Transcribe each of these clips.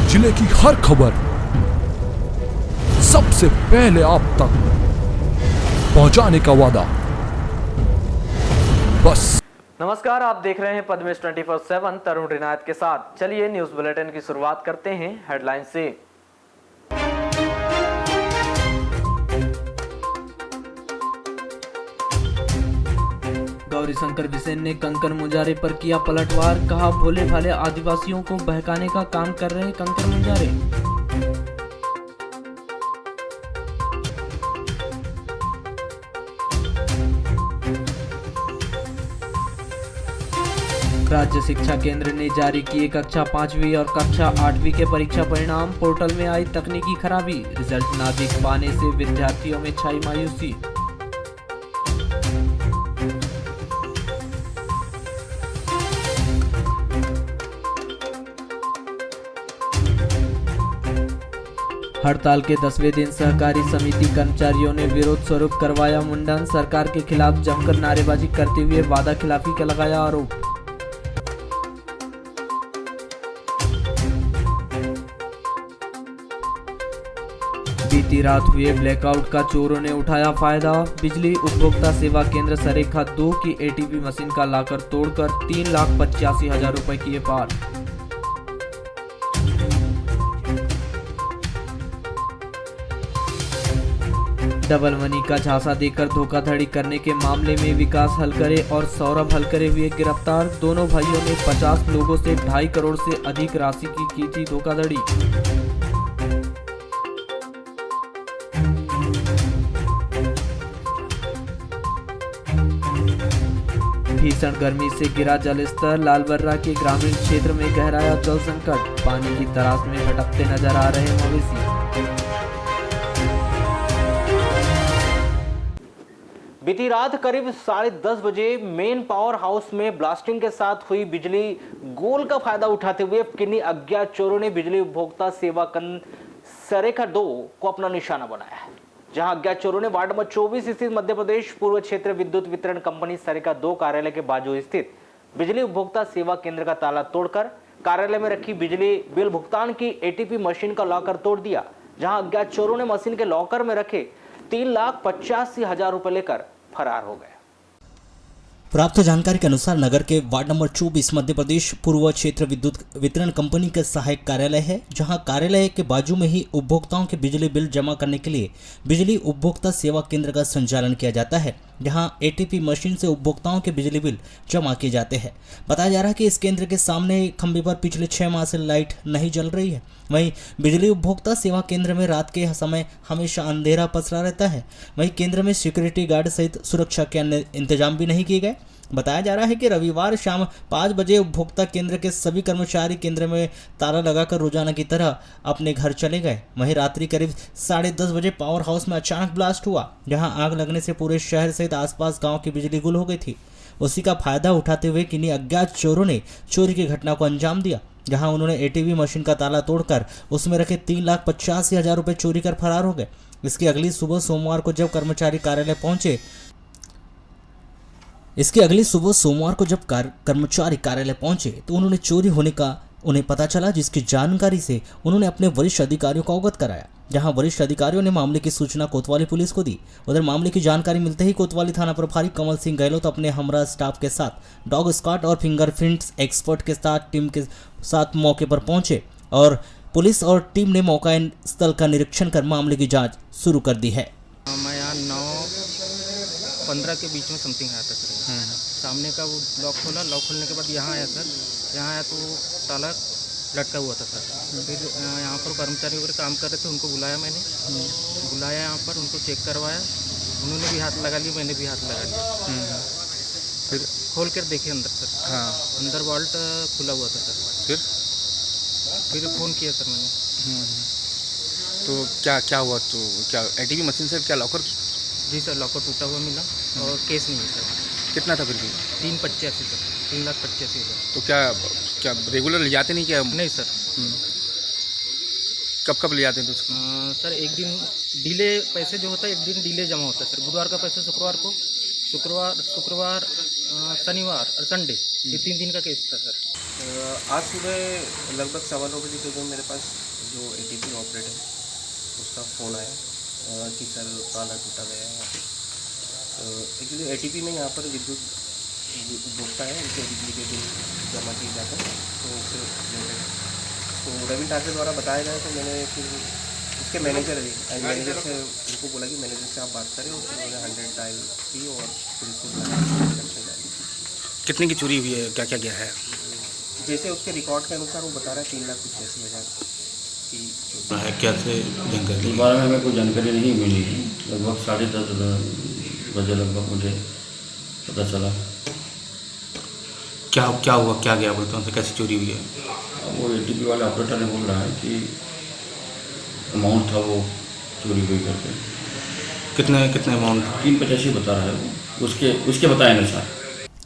जिले की हर खबर सबसे पहले आप तक पहुंचाने का वादा। बस। नमस्कार, आप देख रहे हैं पद्मेश 24/7 तरुण रिनायत के साथ। चलिए न्यूज बुलेटिन की शुरुआत करते हैं हेडलाइन से। गौरीशंकर बिसेन ने कंकर मुंजारे पर किया पलटवार, कहा भोले भाले आदिवासियों को बहकाने का काम कर रहे कंकर मुंजारे। राज्य शिक्षा केंद्र ने जारी किए कक्षा 5वीं और कक्षा 8वीं के परीक्षा परिणाम, पोर्टल में आई तकनीकी खराबी, रिजल्ट ना देख पाने से विद्यार्थियों में छाई मायूसी। हड़ताल के 10वें दिन सहकारी समिति कर्मचारियों ने विरोध स्वरूप करवाया मुंडन, सरकार के खिलाफ जमकर नारेबाजी करते हुए वादा खिलाफी का लगाया आरोप। बीती रात हुए ब्लैकआउट का चोरों ने उठाया फायदा, बिजली उपभोक्ता सेवा केंद्र सरेखा 2 की एटीपी मशीन का लाकर तोड़कर 3,85,000 रुपए किए पार। डबल मनी का झांसा देकर धोखाधड़ी करने के मामले में विकास हलकरे और सौरभ हलकरे हुए गिरफ्तार, दोनों भाइयों ने 50 लोगों से 2.5 करोड़ से अधिक राशि की थी धोखाधड़ी। भीषण गर्मी से गिरा जलस्तर, लालबर्रा के ग्रामीण क्षेत्र में गहराया जल संकट, पानी की तलाश में भटकते नजर आ रहे मवेशी। बीती रात करीब 10:30 बजे मेन पावर हाउस में ब्लास्टिंग के साथ हुई बिजली गोल का फायदा उठाते हुए किन्हीं अज्ञात चोरों ने बिजली उपभोक्ता सेवा सरेखा 2 को अपना निशाना बनाया है, जहां अज्ञात चोरों ने वार्ड नंबर 24 स्थित मध्य प्रदेश पूर्व क्षेत्र विद्युत वितरण कंपनी सरेखा 2 कार्यालय के बाजू स्थित बिजली उपभोक्ता सेवा केंद्र का ताला तोड़कर कार्यालय में रखी बिजली बिल भुगतान की एटीपी मशीन का लॉकर तोड़ दिया, जहां अज्ञात चोरों ने मशीन के लॉकर में रखे 3,85,000 रुपए लेकर फरार हो गए। प्राप्त जानकारी के अनुसार नगर के वार्ड नंबर 24 मध्य प्रदेश पूर्व क्षेत्र विद्युत वितरण कंपनी का सहायक कार्यालय है, जहां कार्यालय के बाजू में ही उपभोक्ताओं के बिजली बिल जमा करने के लिए बिजली उपभोक्ता सेवा केंद्र का संचालन किया जाता है, जहां एटीपी मशीन से उपभोक्ताओं के बिजली बिल जमा किए जाते हैं। बताया जा रहा है कि इस केंद्र के सामने खंभे पर पिछले 6 माह से लाइट नहीं जल रही है। वहीं बिजली उपभोक्ता सेवा केंद्र में रात के समय हमेशा अंधेरा पसरा रहता है। वहीं केंद्र में सिक्योरिटी गार्ड सहित सुरक्षा के अन्य इंतजाम भी नहीं किए गए। बताया जा रहा है कि रविवार शाम 5 बजे उपभोक्ता केंद्र के सभी कर्मचारी केंद्र में ताला लगाकर रोजाना की तरह अपने घर चले गए। वहीं रात्रि करीब 10:30 बजे पावर हाउस में अचानक ब्लास्ट हुआ, जहां आग लगने से पूरे शहर सहित आसपास गांव की बिजली गुल हो गई थी। उसी का फायदा उठाते हुए किन्हीं अज्ञात चोरों ने चोरी की घटना को अंजाम दिया, जहां उन्होंने एटीपी मशीन का ताला तोड़कर उसमें रखे 3,85,000 रुपए चोरी कर फरार हो गए। इसकी अगली सुबह सोमवार को जब कर्मचारी कार्यालय पहुंचे तो उन्होंने चोरी होने का उन्हें पता चला, जिसकी जानकारी से उन्होंने अपने वरिष्ठ अधिकारियों को अवगत कराया, जहां वरिष्ठ अधिकारियों ने मामले की सूचना कोतवाली पुलिस को दी। उधर मामले की जानकारी मिलते ही कोतवाली थाना प्रभारी कमल सिंह गहलोत अपने हमरा स्टाफ के साथ डॉग स्क्वाड और फिंगरप्रिंट्स एक्सपर्ट के साथ टीम के साथ मौके पर पहुंचे और पुलिस और टीम ने मौका स्थल का निरीक्षण कर मामले की जाँच शुरू कर दी है। मैं यहाँ 9:15 के बीच में समथिंग आया था सर। सामने का वो लॉक खोलने के बाद यहाँ आया सर। यहाँ आया तो ताला लटका हुआ था सर। फिर यहाँ पर कर्मचारी वगैरह काम कर रहे थे, उनको बुलाया मैंने, यहाँ पर उनको चेक करवाया, उन्होंने भी हाथ लगा लिया, मैंने भी हाथ लगा लिया। फिर खोल कर देखे अंदर सर। हाँ, अंदर वॉल्ट खुला हुआ था सर। फिर फ़ोन किया सर मैंने। तो क्या हुआ? तो क्या एटीपी मशीन से क्या लॉकर? जी सर, लॉकर टूटा हुआ मिला और केस नहीं है सर। कितना था फिर भी? 3,85,000 सर, 3,85,000। तो क्या रेगुलर ले जाते नहीं क्या? नहीं सर। कब ले जाते हैं तो उसको? सर एक दिन डिले, पैसे जो होता है एक दिन डिले जमा होता है सर। बुधवार का पैसा शुक्रवार को, शुक्रवार शनिवार और संडे, ये 3 दिन का केस था सर। आज सुबह लगभग 9:15 बजे करीब मेरे पास जो एटीपी ऑपरेटर है उसका फ़ोन आया कि सर ताला टूटा गया है यहाँ पे। एक्चुअली एटीपी में यहाँ पर विद्युत उपभोक्ता है, उनके बिजली के बिल जमा किए जाते हैं, तो उससे रिलेटेड तो रवि ठाकरे द्वारा बताया गया। तो मैंने फिर उसके मैनेजर से उनको बोला कि मैनेजर से आप बात करें, और फिर उन्होंने 100 डायल की और पुलिस को बुलाया। कितने की चोरी हुई है, क्या क्या गया है? जैसे उसके रिकॉर्ड के अनुसार वो बता रहा है 3,85,000 की चोरी है। क्या से जानकारी इस बारे में हमें कोई जानकारी नहीं मिली है। लगभग 10:30 बजे लगभग मुझे पता चला। क्या क्या हुआ, क्या गया बोलते हैं, कैसे चोरी हुई है? अब वो एटीपी वाले ऑपरेटर ने बोल रहा है कि अमाउंट था वो चोरी हुई करके। कितने कितने अमाउंट? 385 बता रहा है वो, उसके बताए अनुसार।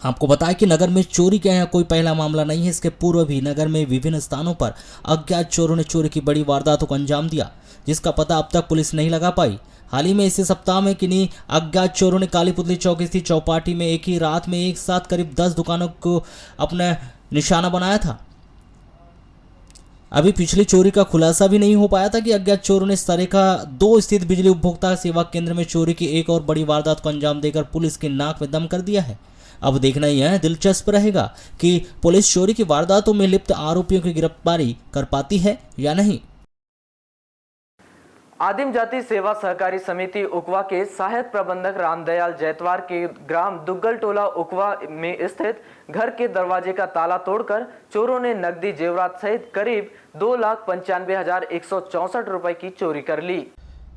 आपको बताया कि नगर में चोरी का यहाँ कोई पहला मामला नहीं है। इसके पूर्व भी नगर में विभिन्न स्थानों पर अज्ञात चोरों ने चोरी की बड़ी वारदातों को अंजाम दिया, जिसका पता अब तक पुलिस नहीं लगा पाई। हाल ही में इसी सप्ताह में किन्हीं अज्ञात चोरों ने कालीपुतली चौक स्थित चौपाटी में एक ही रात में एक साथ करीब 10 दुकानों को अपना निशाना बनाया था। अभी पिछली चोरी का खुलासा भी नहीं हो पाया था कि अज्ञात चोरों ने सरेखा 2 स्थित बिजली उपभोक्ता सेवा केंद्र में चोरी की एक और बड़ी वारदात को अंजाम देकर पुलिस की नाक में दम कर दिया है। अब देखना यह दिलचस्प रहेगा कि पुलिस चोरी की वारदातों में लिप्त आरोपियों की गिरफ्तारी कर पाती है या नहीं। आदिम जाति सेवा सहकारी समिति उकवा के सहायक प्रबंधक रामदयाल जैतवार के ग्राम दुग्गल टोला उकवा में स्थित घर के दरवाजे का ताला तोड़कर चोरों ने नकदी जेवरात सहित करीब 2,95,164 रुपए की चोरी कर ली।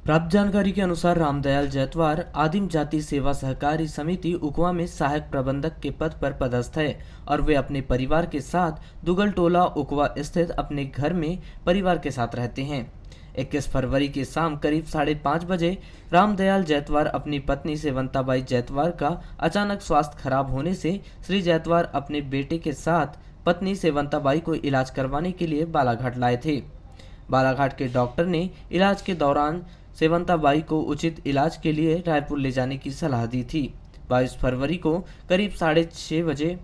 प्राप्त जानकारी के अनुसार रामदयाल जैतवार आदिम जाति सेवा सहकारी समिति उकवा में सहायक प्रबंधक के पद पर पदस्थ है और वे अपने परिवार के साथ दुग्गल टोला उकवा स्थित अपने घर में परिवार के साथ रहते हैं। 21 फरवरी की शाम करीब 5:30 बजे रामदयाल जैतवार अपनी पत्नी सेवंताबाई जैतवार का अचानक स्वास्थ्य खराब होने से श्री जैतवार अपने बेटे के साथ पत्नी सेवंताबाई को इलाज करवाने के लिए बालाघाट लाए थे। बालाघाट के डॉक्टर ने इलाज के दौरान सेवंताबाई को उचित इलाज के लिए रायपुर ले जाने की सलाह दी थी। 22 फरवरी को करीब 6:30 बजे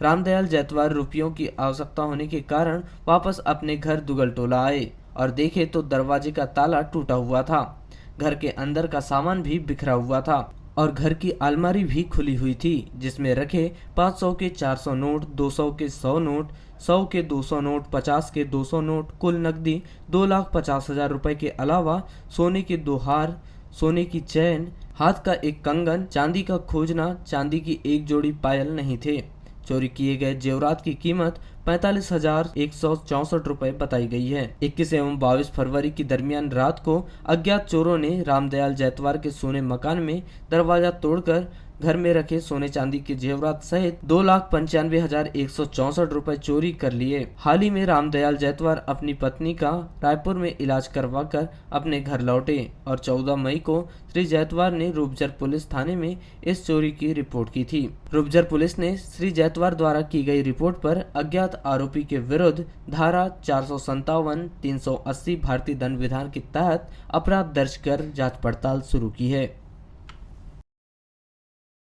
रामदयाल जैतवार रुपयों की आवश्यकता होने के कारण वापस अपने घर दुग्गल टोला आए और देखे तो दरवाजे का ताला टूटा हुआ था। घर के अंदर का सामान भी बिखरा हुआ था और घर की अलमारी भी खुली हुई थी, जिसमें रखे 500 के 400 नोट, 200 के 100 नोट, 100 के 200 नोट, 50 के 200 नोट, कुल नकदी 2,50,000 रुपए के अलावा सोने के 2 हार, सोने की चैन, हाथ का एक कंगन, चांदी का खोजना, चांदी की एक जोड़ी पायल नहीं थे। चोरी किए गए जेवरात की कीमत 45,164 रुपए बताई गई है। 21 एवं 22 फरवरी की दरमियान रात को अज्ञात चोरों ने रामदयाल जैतवार के सोने मकान में दरवाजा तोड़कर घर में रखे सोने चांदी के जेवरात सहित 2,95,164 रुपए चोरी कर लिए। हाल ही में रामदयाल जैतवार अपनी पत्नी का रायपुर में इलाज करवाकर अपने घर लौटे और 14 मई को श्री जैतवार ने रूपजर पुलिस थाने में इस चोरी की रिपोर्ट की थी। रूपजर पुलिस ने श्री जैतवार द्वारा की गई रिपोर्ट पर अज्ञात आरोपी के विरुद्ध धारा 457, 380 भारतीय दंड विधान के तहत अपराध दर्ज कर जांच पड़ताल शुरू की है।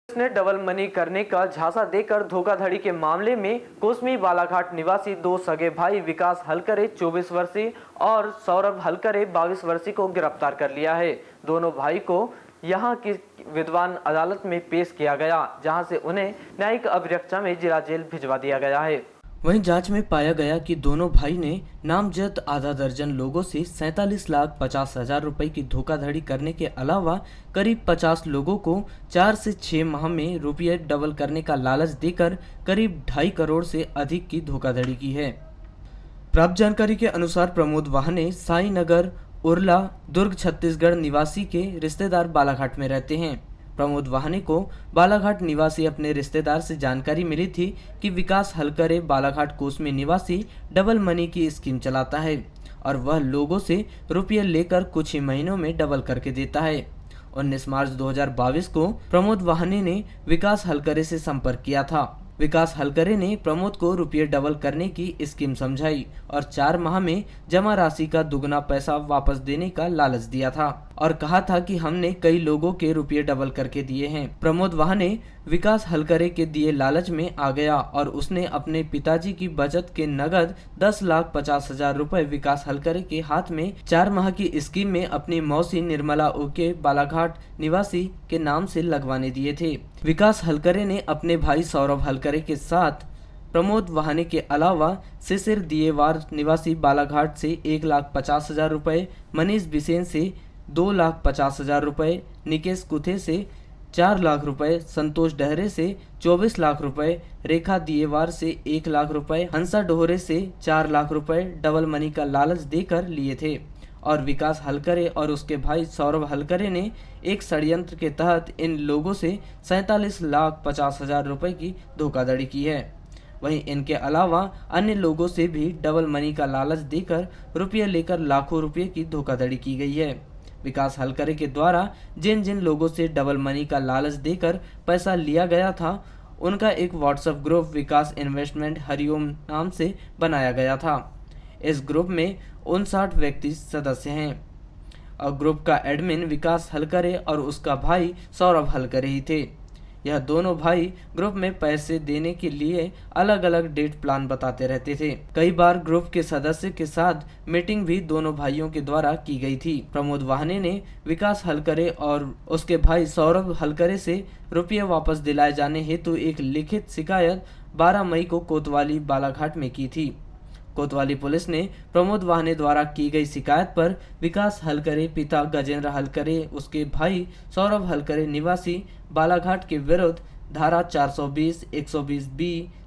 ने डबल मनी करने का झांसा देकर धोखाधड़ी के मामले में कोसमी बालाघाट निवासी 2 सगे भाई विकास हलकरे 24 वर्षीय और सौरभ हलकरे 22 वर्षीय को गिरफ्तार कर लिया है। दोनों भाई को यहां की विद्वान अदालत में पेश किया गया, जहां से उन्हें न्यायिक अभिरक्षा में जिला जेल भिजवा दिया गया है। वहीं जांच में पाया गया कि दोनों भाई ने नामजद आधा दर्जन लोगों से 47,50,000 रुपए की धोखाधड़ी करने के अलावा करीब 50 लोगों को 4 से 6 माह में रुपये डबल करने का लालच देकर करीब 2.5 करोड़ से अधिक की धोखाधड़ी की है। प्राप्त जानकारी के अनुसार प्रमोद वाहने साई नगर उरला दुर्ग छत्तीसगढ़ निवासी के रिश्तेदार बालाघाट में रहते हैं। प्रमोद वाहने को बालाघाट निवासी अपने रिश्तेदार से जानकारी मिली थी कि विकास हलकरे बालाघाट कोसमी निवासी डबल मनी की स्कीम चलाता है और वह लोगों से रुपये लेकर कुछ ही महीनों में डबल करके देता है। 19 मार्च 2022 को प्रमोद वाहने ने विकास हलकरे से संपर्क किया था। विकास हलकरे ने प्रमोद को रुपये डबल करने की स्कीम समझाई और 4 माह में जमा राशि का दुगना पैसा वापस देने का लालच दिया था। और कहा था कि हमने कई लोगों के रुपये डबल करके दिए हैं। प्रमोद वाहने विकास हलकरे के दिए लालच में आ गया और उसने अपने पिताजी की बचत के नगद 10,50,000 रुपए विकास हलकरे के हाथ में 4 माह की स्कीम में अपनी मौसी निर्मला उके बालाघाट निवासी के नाम से लगवाने दिए थे। विकास हलकरे ने अपने भाई सौरभ हलकरे के साथ प्रमोद वाहने के अलावा सिसिर दिएवार निवासी बालाघाट से 1,50,000 रुपए, मनीष बिसेन से 2,50,000 रुपए, निकेश कुथे से 4 लाख रुपए, संतोष डहरे से 24 लाख रुपए, रेखा दिएवार से 1 लाख रुपए, हंसा डोहरे से 4 लाख रुपए डबल मनी का लालच देकर लिए थे और विकास हलकरे और उसके भाई सौरभ हलकरे ने एक षड्यंत्र के तहत इन लोगों से 47,50,000 रुपए की धोखाधड़ी की है। वहीं इनके अलावा अन्य लोगों से भी डबल मनी का लालच देकर रुपये लेकर लाखों रुपए की धोखाधड़ी की गई है। विकास हलकरे के द्वारा जिन जिन लोगों से डबल मनी का लालच देकर पैसा लिया गया था उनका एक व्हाट्सएप ग्रुप विकास इन्वेस्टमेंट हरिओम नाम से बनाया गया था। इस ग्रुप में 59 व्यक्ति सदस्य हैं और ग्रुप का एडमिन विकास हलकरे और उसका भाई सौरभ हलकरे ही थे। यह दोनों भाई ग्रुप में पैसे देने के लिए अलग अलग डेट प्लान बताते रहते थे। कई बार ग्रुप के सदस्य के साथ मीटिंग भी दोनों भाइयों के द्वारा की गई थी। प्रमोद वाहने ने विकास हलकरे और उसके भाई सौरभ हलकरे से रुपये वापस दिलाए जाने हेतु एक लिखित शिकायत 12 मई को कोतवाली बालाघाट में की थी। कोतवाली पुलिस ने प्रमोद वाहने द्वारा की गई शिकायत पर विकास हलकरे पिता गजेंद्र हलकरे उसके भाई सौरभ हलकरे निवासी बालाघाट के विरुद्ध धारा 420, 120B,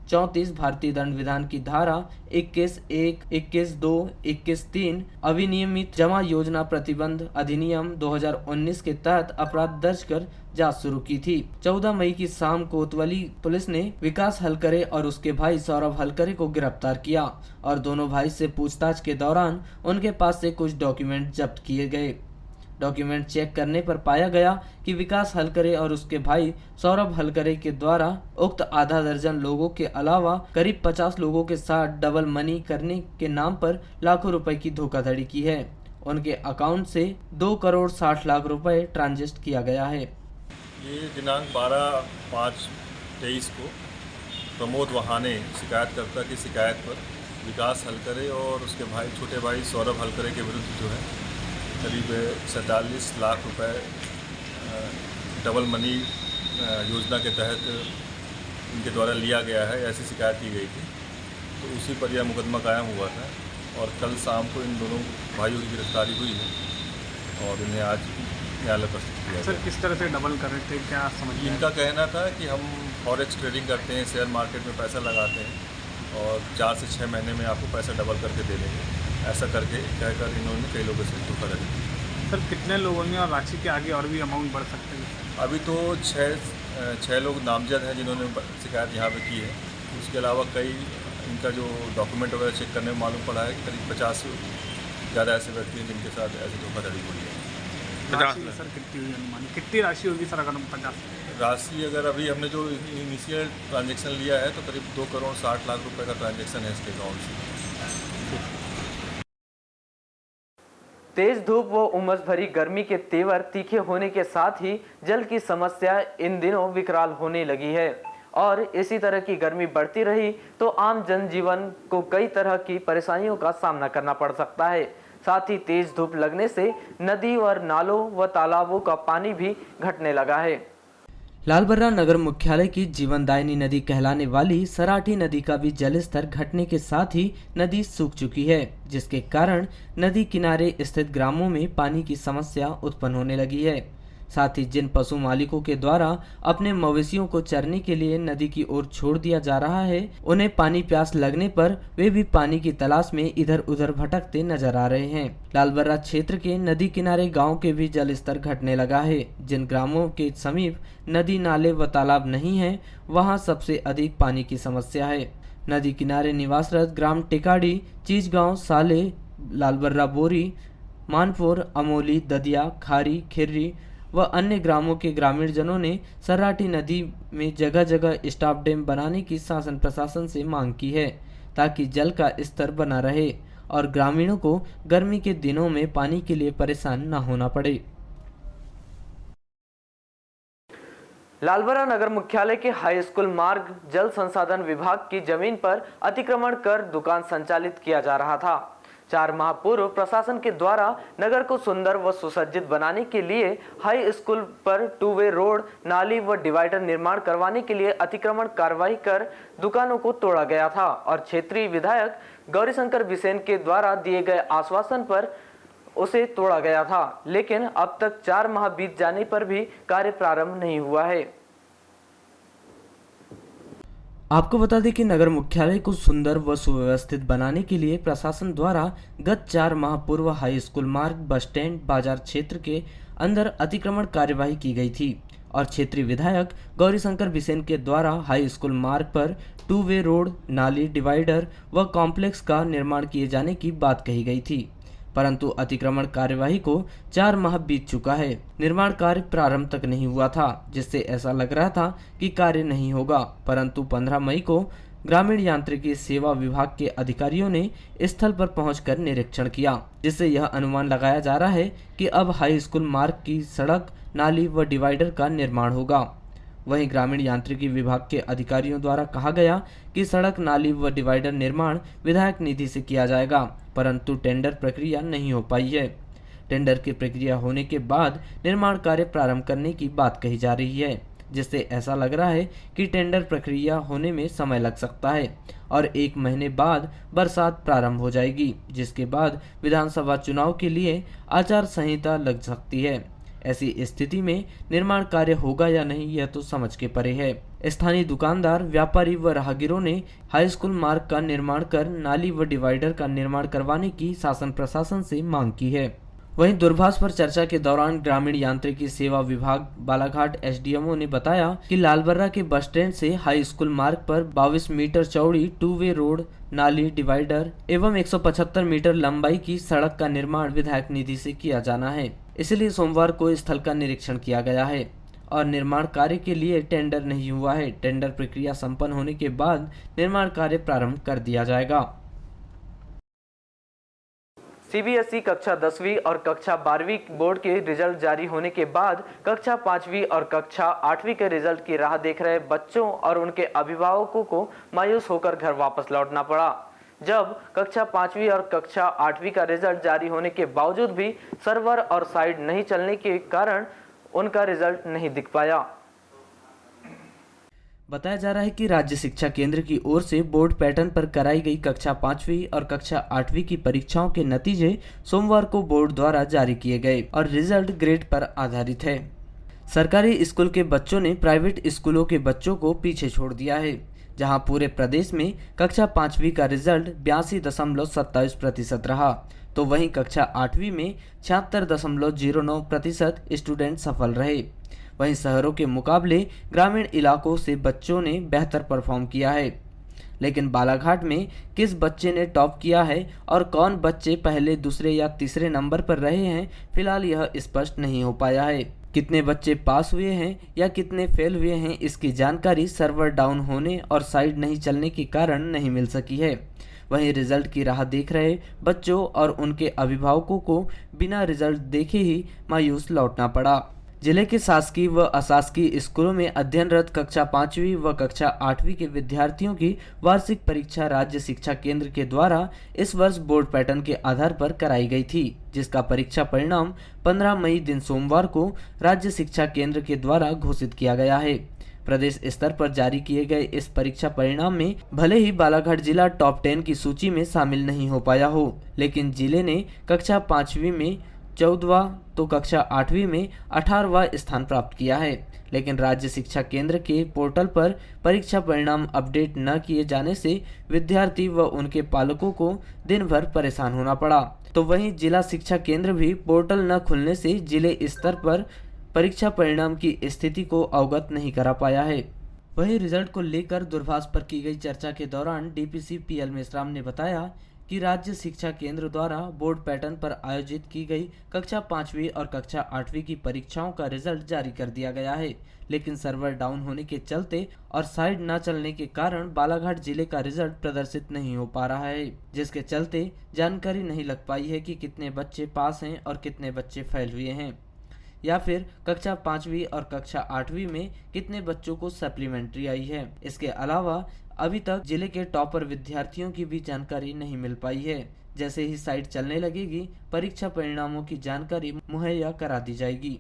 34 भारतीय दंड विधान की धारा 21(1), 21(2), 21(3) अविनियमित जमा योजना प्रतिबंध अधिनियम 2019 के तहत अपराध दर्ज कर जांच शुरू की थी। 14 मई की शाम कोतवाली पुलिस ने विकास हलकरे और उसके भाई सौरभ हलकरे को गिरफ्तार किया और दोनों भाई से पूछताछ के दौरान उनके पास से कुछ डॉक्यूमेंट जब्त किए गए। डॉक्यूमेंट चेक करने पर पाया गया कि विकास हलकरे और उसके भाई सौरभ हलकरे के द्वारा उक्त आधा दर्जन लोगों के अलावा करीब 50 लोगों के साथ डबल मनी करने के नाम पर लाखों रुपए की धोखाधड़ी की है। उनके अकाउंट से 2,60,00,000 रुपए ट्रांजेक्ट किया गया है। ये दिनांक 12/5/23 को प्रमोद वहाने शिकायतकर्ता की शिकायत पर विकास हलकरे और उसके भाई छोटे भाई सौरभ हलकरे के विरुद्ध जो है करीब 47 लाख रुपए डबल मनी योजना के तहत इनके द्वारा लिया गया है, ऐसी शिकायत की गई थी। तो उसी पर यह मुकदमा कायम हुआ था और कल शाम को इन दोनों भाइयों की गिरफ्तारी हुई है और इन्हें आज न्यायालय प्रस्तुत किया। सर किस तरह से डबल कर रहे थे, क्या समझ? इनका कहना था कि हम फॉरेक्स ट्रेडिंग करते हैं, शेयर मार्केट में पैसा लगाते हैं और 4 से 6 महीने में आपको पैसा डबल करके दे देंगे, ऐसा करके कहकर इन्होंने कई लोगों से धोखाधड़ी की। सर कितने लोगों ने और राशि के आगे और भी अमाउंट बढ़ सकते हैं? अभी तो 6 लोग नामजद हैं जिन्होंने शिकायत यहाँ पे की है। उसके अलावा कई इनका जो डॉक्यूमेंट वगैरह चेक करने में मालूम पड़ा है कि करीब 50 से ज़्यादा ऐसे व्यक्ति हैं जिनके साथ ऐसी धोखाधड़ी हुई है। राशि सर कितनी हुई अनुमान? कितनी राशि होगी सर अगर हम 50? राशि अगर अभी हमने जो इनिशियल ट्रांजैक्शन लिया है तो करीब 2,60,00,000 रुपये का ट्रांजैक्शन है इसके अकाउंट से। तेज धूप व उमस भरी गर्मी के तेवर तीखे होने के साथ ही जल की समस्या इन दिनों विकराल होने लगी है और इसी तरह की गर्मी बढ़ती रही तो आम जनजीवन को कई तरह की परेशानियों का सामना करना पड़ सकता है। साथ ही तेज धूप लगने से नदी और नालों व तालाबों का पानी भी घटने लगा है। लालबर्रा नगर मुख्यालय की जीवनदायिनी नदी कहलाने वाली सराठी नदी का भी जलस्तर घटने के साथ ही नदी सूख चुकी है, जिसके कारण नदी किनारे स्थित ग्रामों में पानी की समस्या उत्पन्न होने लगी है। साथ ही जिन पशु मालिकों के द्वारा अपने मवेशियों को चरने के लिए नदी की ओर छोड़ दिया जा रहा है, उन्हें पानी प्यास लगने पर वे भी पानी की तलाश में इधर उधर भटकते नजर आ रहे हैं। लालबर्रा क्षेत्र के नदी किनारे गांव के भी जल स्तर घटने लगा है। जिन ग्रामों के समीप नदी नाले व तालाब नहीं है, वहां सबसे अधिक पानी की समस्या है। नदी किनारे निवासरत ग्राम टेकाड़ी, चीजगांव, साले, लालबर्रा बोरी, मानपुर, अमोली, ददिया, खारी, खिर्री व अन्य ग्रामों के ग्रामीण जनों ने सराठी नदी में जगह जगह स्टॉप डैम बनाने की शासन प्रशासन से मांग की है, ताकि जल का स्तर बना रहे और ग्रामीणों को गर्मी के दिनों में पानी के लिए परेशान न होना पड़े। लालबरा नगर मुख्यालय के हाई स्कूल मार्ग जल संसाधन विभाग की जमीन पर अतिक्रमण कर दुकान संचालित किया जा रहा था। 4 माह पूर्व प्रशासन के द्वारा नगर को सुंदर व सुसज्जित बनाने के लिए हाई स्कूल पर 2 वे रोड, नाली व डिवाइडर निर्माण करवाने के लिए अतिक्रमण कार्रवाई कर दुकानों को तोड़ा गया था और क्षेत्रीय विधायक गौरीशंकर बिसेन के द्वारा दिए गए आश्वासन पर उसे तोड़ा गया था, लेकिन अब तक 4 माह बीत जाने पर भी कार्य प्रारंभ नहीं हुआ है। आपको बता दें कि नगर मुख्यालय को सुंदर व सुव्यवस्थित बनाने के लिए प्रशासन द्वारा गत 4 माह पूर्व हाई स्कूल मार्ग, बस स्टैंड, बाजार क्षेत्र के अंदर अतिक्रमण कार्यवाही की गई थी और क्षेत्रीय विधायक गौरीशंकर बिसेन के द्वारा हाई स्कूल मार्ग पर 2 वे रोड, नाली, डिवाइडर व कॉम्प्लेक्स का निर्माण किए जाने की बात कही गई थी, परंतु अतिक्रमण कार्यवाही को 4 माह बीत चुका है। निर्माण कार्य प्रारंभ तक नहीं हुआ था, जिससे ऐसा लग रहा था कि कार्य नहीं होगा, परंतु 15 मई को ग्रामीण यांत्रिकी सेवा विभाग के अधिकारियों ने स्थल पर पहुंचकर निरीक्षण किया, जिससे यह अनुमान लगाया जा रहा है कि अब हाई स्कूल मार्ग की सड़क, नाली व डिवाइडर का निर्माण होगा। वहीं ग्रामीण यांत्रिकी विभाग के अधिकारियों द्वारा कहा गया कि सड़क, नाली व डिवाइडर निर्माण विधायक निधि से किया जाएगा, परंतु टेंडर प्रक्रिया नहीं हो पाई है। टेंडर की प्रक्रिया होने के बाद निर्माण कार्य प्रारंभ करने की बात कही जा रही है, जिससे ऐसा लग रहा है कि टेंडर प्रक्रिया होने में समय लग सकता है और 1 महीने बाद बरसात प्रारंभ हो जाएगी, जिसके बाद विधानसभा चुनाव के लिए आचार संहिता लग सकती है। ऐसी स्थिति में निर्माण कार्य होगा या नहीं, यह तो समझ के परे है। स्थानीय दुकानदार, व्यापारी व राहगीरों ने हाई स्कूल मार्ग का निर्माण कर नाली व डिवाइडर का निर्माण करवाने की शासन प्रशासन से मांग की है। वहीं दूरभाष पर चर्चा के दौरान ग्रामीण यांत्रिकी सेवा विभाग बालाघाट एसडीएमओ ने बताया कि लालबर्रा के बस स्टैंड से हाई स्कूल मार्ग पर 22 मीटर चौड़ी 2 वे रोड, नाली, डिवाइडर एवं 175 मीटर लंबाई की सड़क का निर्माण विधायक निधि से किया जाना है। इसलिए सोमवार को स्थल का निरीक्षण किया गया है और निर्माण कार्य के लिए टेंडर नहीं हुआ है। टेंडर प्रक्रिया संपन्न होने के बाद निर्माण कार्य प्रारंभ कर दिया जाएगा। सीबीएसई कक्षा 10वीं और कक्षा 12वीं बोर्ड के रिजल्ट जारी होने के बाद कक्षा 5वीं और कक्षा 8वीं के रिजल्ट की राह देख रहे बच्चों और उनके अभिभावकों को मायूस होकर घर वापस लौटना पड़ा। जब कक्षा 5वीं और कक्षा 8वीं का रिजल्ट जारी होने के बावजूद भी सर्वर और साइट नहीं चलने के कारण उनका रिजल्ट नहीं दिख पाया। बताया जा रहा है कि राज्य शिक्षा केंद्र की ओर से बोर्ड पैटर्न पर कराई गई कक्षा 5वीं और कक्षा 8वीं की परीक्षाओं के नतीजे सोमवार को बोर्ड द्वारा जारी किए गए और रिजल्ट ग्रेड पर आधारित है। सरकारी स्कूल के बच्चों ने प्राइवेट स्कूलों के बच्चों को पीछे छोड़ दिया है, जहां पूरे प्रदेश में कक्षा 5वीं का रिजल्ट 82.27% रहा, तो वहीं कक्षा 8वीं में 76.09% स्टूडेंट सफल रहे। वहीं शहरों के मुकाबले ग्रामीण इलाकों से बच्चों ने बेहतर परफॉर्म किया है, लेकिन बालाघाट में किस बच्चे ने टॉप किया है और कौन बच्चे पहले, दूसरे या तीसरे नंबर पर रहे हैं, फिलहाल यह स्पष्ट नहीं हो पाया है। कितने बच्चे पास हुए हैं या कितने फेल हुए हैं, इसकी जानकारी सर्वर डाउन होने और साइट नहीं चलने के कारण नहीं मिल सकी है। वहीं रिजल्ट की राह देख रहे बच्चों और उनके अभिभावकों को बिना रिजल्ट देखे ही मायूस लौटना पड़ा। जिले के शासकीय व अशासकीय स्कूलों में अध्ययनरत कक्षा 5वीं व कक्षा 8वीं के विद्यार्थियों की वार्षिक परीक्षा राज्य शिक्षा केंद्र के द्वारा इस वर्ष बोर्ड पैटर्न के आधार पर कराई गई थी, जिसका परीक्षा परिणाम 15 मई दिन सोमवार को राज्य शिक्षा केंद्र के द्वारा घोषित किया गया है। प्रदेश स्तर पर जारी किए गए इस परीक्षा परिणाम में भले ही बालाघाट जिला टॉप 10 की सूची में शामिल नहीं हो पाया हो, लेकिन जिले ने कक्षा 5वीं में 14वां तो कक्षा 8वीं में 18वां स्थान प्राप्त किया है। लेकिन राज्य शिक्षा केंद्र के पोर्टल पर परीक्षा परिणाम अपडेट न किए जाने से विद्यार्थी व उनके पालकों को दिन भर परेशान होना पड़ा। तो वहीं जिला शिक्षा केंद्र भी पोर्टल न खुलने से जिले स्तर पर परीक्षा परिणाम की स्थिति को अवगत नहीं करा पाया है। वहीं रिजल्ट को लेकर दूरभाष पर की गई चर्चा के दौरान डीपीसी पीएल मेश्राम ने बताया कि राज्य शिक्षा केंद्र द्वारा बोर्ड पैटर्न पर आयोजित की गई कक्षा 5वीं और कक्षा 8वीं की परीक्षाओं का रिजल्ट जारी कर दिया गया है, लेकिन सर्वर डाउन होने के चलते और साइट न चलने के कारण बालाघाट जिले का रिजल्ट प्रदर्शित नहीं हो पा रहा है, जिसके चलते जानकारी नहीं लग पाई है कि कितने बच्चे पास हैं और कितने बच्चे फेल हुए हैं। या फिर कक्षा 5वीं और कक्षा 8वीं में कितने बच्चों को सप्लीमेंट्री आई है। इसके अलावा अभी तक जिले के टॉपर विद्यार्थियों की भी जानकारी नहीं मिल पाई है। जैसे ही साइट चलने लगेगी, परीक्षा परिणामों की जानकारी मुहैया करा दी जाएगी।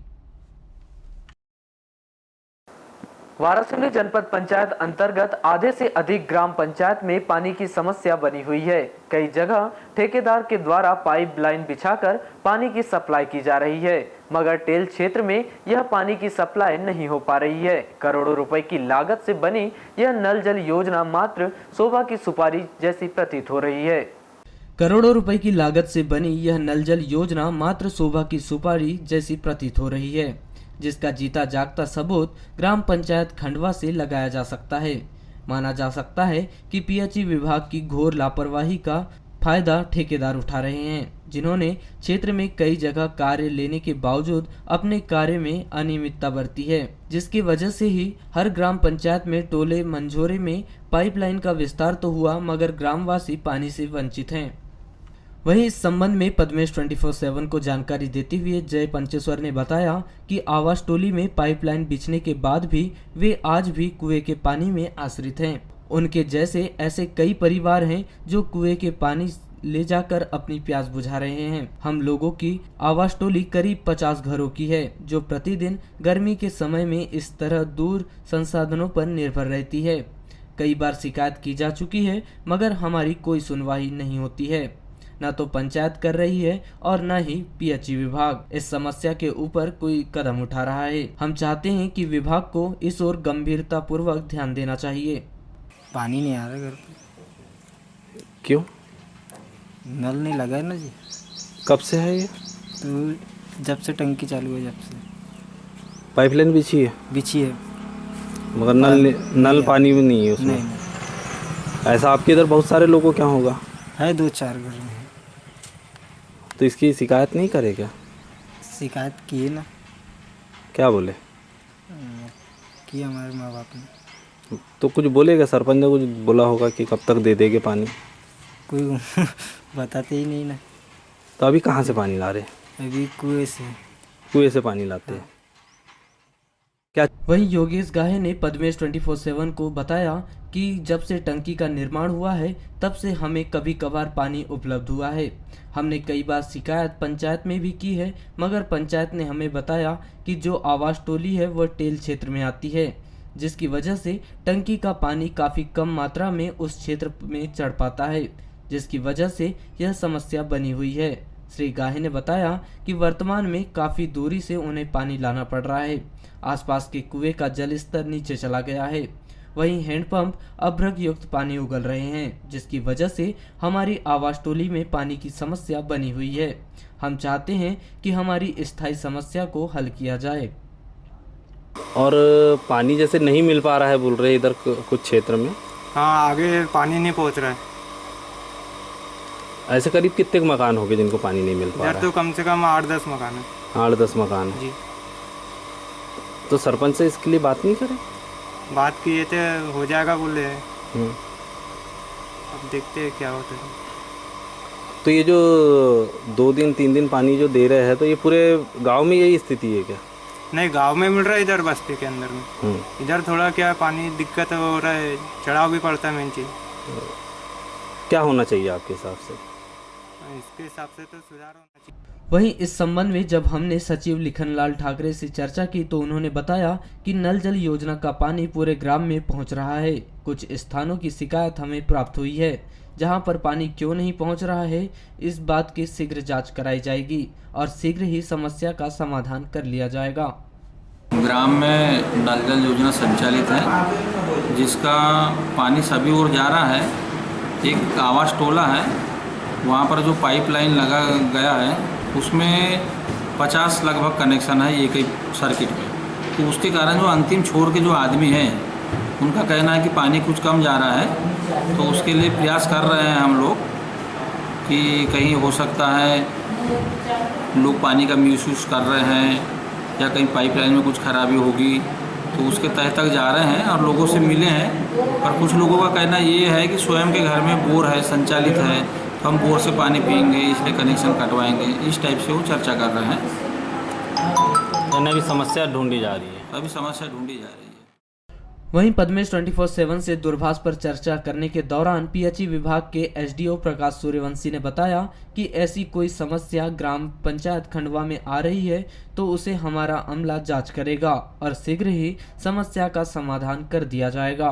वारासिवनी जनपद पंचायत अंतर्गत आधे से अधिक ग्राम पंचायत में पानी की समस्या बनी हुई है। कई जगह ठेकेदार के द्वारा पाइपलाइन बिछाकर पानी की सप्लाई की जा रही है, मगर टेल क्षेत्र में यह पानी की सप्लाई नहीं हो पा रही है। करोड़ों रुपए की लागत से बनी यह नल जल योजना मात्र शोभा की सुपारी जैसी प्रतीत हो रही है। करोड़ों रुपए की लागत से बनी यह नल जल योजना मात्र शोभा की सुपारी जैसी प्रतीत हो रही है, जिसका जीता जागता सबूत ग्राम पंचायत खंडवा से लगाया जा सकता है। माना जा सकता है कि पीएचई विभाग की घोर लापरवाही का फायदा ठेकेदार उठा रहे हैं, जिन्होंने क्षेत्र में कई जगह कार्य लेने के बावजूद अपने कार्य में अनियमितता बरती है, जिसकी वजह से ही हर ग्राम पंचायत में टोले मंझोरे में पाइपलाइन का विस्तार तो हुआ, मगर ग्रामवासी पानी से वंचित हैं। वहीं इस संबंध में पद्मेश 24/7 को जानकारी देते हुए जय पंचेश्वर ने बताया कि आवास टोली में पाइपलाइन बिछने के बाद भी वे आज भी कुएं के पानी में आश्रित हैं। उनके जैसे ऐसे कई परिवार हैं जो कुएं के पानी ले जाकर अपनी प्यास बुझा रहे हैं। हम लोगों की आवास टोली करीब 50 घरों की है, जो प्रतिदिन गर्मी के समय में इस तरह दूर संसाधनों पर निर्भर रहती है। कई बार शिकायत की जा चुकी है, मगर हमारी कोई सुनवाई नहीं होती है। न तो पंचायत कर रही है और न ही पीएचई विभाग इस समस्या के ऊपर कोई कदम उठा रहा है। हम चाहते हैं कि विभाग को इस ओर गंभीरता पूर्वक ध्यान देना चाहिए। पानी नहीं आ रहा घर पे। क्यों? नल नहीं लगा है ना जी। कब से है ये? तो जब से टंकी चालू है, जब से पाइपलाइन बिछी है मगर नल पानी भी नहीं है उसमें। नहीं। ऐसा आपके इधर बहुत सारे लोगों क्या होगा? है 2-4 घर में। तो इसकी शिकायत नहीं करे क्या? शिकायत की है ना। क्या बोले? कि हमारे माँ बाप ने। तो कुछ बोलेगा? सरपंच ने कुछ बोला होगा कि कब तक दे देंगे पानी? कोई बताते ही नहीं ना। तो अभी कहाँ से पानी ला रहे? अभी कुएं से पानी लाते हैं। क्या? वहीं योगेश गाहे ने पद्मेश 24/7 को बताया कि जब से टंकी का निर्माण हुआ है, तब से हमें कभी कभार पानी उपलब्ध हुआ है। हमने कई बार शिकायत पंचायत में भी की है, मगर पंचायत ने हमें बताया कि जो आवास टोली है वह टेल क्षेत्र में आती है, जिसकी वजह से टंकी का पानी काफ़ी कम मात्रा में उस क्षेत्र में चढ़ पाता है, जिसकी वजह से यह समस्या बनी हुई है। श्री गाहे ने बताया कि वर्तमान में काफ़ी दूरी से उन्हें पानी लाना पड़ रहा है। आसपास के कुएं का जल स्तर नीचे चला गया है। वहीं हैंडपंप अभ्रक युक्त पानी उगल रहे हैं, जिसकी वजह से हमारी आवास टोली में पानी की समस्या बनी हुई है। हम चाहते हैं कि हमारी स्थायी समस्या को हल किया जाए। और पानी जैसे नहीं मिल पा रहा है बोल रहे इधर कुछ क्षेत्र में। हाँ, आगे पानी नहीं पहुंच रहा है। ऐसे करीब कितने मकान हो गए जिनको पानी नहीं मिल पा रहा है? तो कम से कम 8-10 मकान है। 8-10 मकान जी। तो सरपंच से इसके लिए बात नहीं करे? बात किए थे, हो जाएगा बोले। अब देखते हैं क्या होता है। तो ये जो 2 दिन 3 दिन पानी जो दे रहे हैं, तो ये पूरे गांव में यही स्थिति है क्या? नहीं, गांव में मिल रहा है, इधर बस्ती के अंदर में। इधर थोड़ा क्या पानी दिक्कत हो रहा है, चढ़ाव भी पड़ता है मेन चीज। क्या होना चाहिए आपके हिसाब से? इसके हिसाब से तो सुधार होना चाहिए। वहीं इस संबंध में जब हमने सचिव लिखनलाल ठाकरे से चर्चा की, तो उन्होंने बताया कि नल जल योजना का पानी पूरे ग्राम में पहुंच रहा है। कुछ स्थानों की शिकायत हमें प्राप्त हुई है, जहां पर पानी क्यों नहीं पहुंच रहा है, इस बात की शीघ्र जांच कराई जाएगी और शीघ्र ही समस्या का समाधान कर लिया जाएगा। ग्राम में नल जल योजना संचालित है, जिसका पानी सभी ओर जा रहा है। एक आवास टोला है, वहाँ पर जो पाइपलाइन लगा गया है उसमें 50 लगभग कनेक्शन है एक ही सर्किट में। तो उसके कारण जो अंतिम छोर के जो आदमी हैं उनका कहना है कि पानी कुछ कम जा रहा है। तो उसके लिए प्रयास कर रहे हैं हम लोग कि कहीं हो सकता है लोग पानी का मिसयूज़ कर रहे हैं या कहीं पाइपलाइन में कुछ खराबी होगी, तो उसके तह तक जा रहे हैं और लोगों से मिले हैं। और कुछ लोगों का कहना ये है कि स्वयं के घर में बोर है, संचालित है, तो हम बोर से पानी पियेंगे, इसलिए कनेक्शन कटवाएंगे। इस टाइप से वो चर्चा कर रहे हैं। मैंने अभी समस्या ढूंढी जा रही है। अभी समस्या ढूंढी जा रही है। वहीं पद्मेश 24/7 से दूरभाष पर चर्चा करने के दौरान पीएचई विभाग के एसडीओ प्रकाश सूर्यवंशी ने बताया कि ऐसी कोई समस्या ग्राम पंचायत खंडवा में आ रही है तो उसे हमारा अमला जांच करेगा और शीघ्र ही समस्या का समाधान कर दिया जाएगा।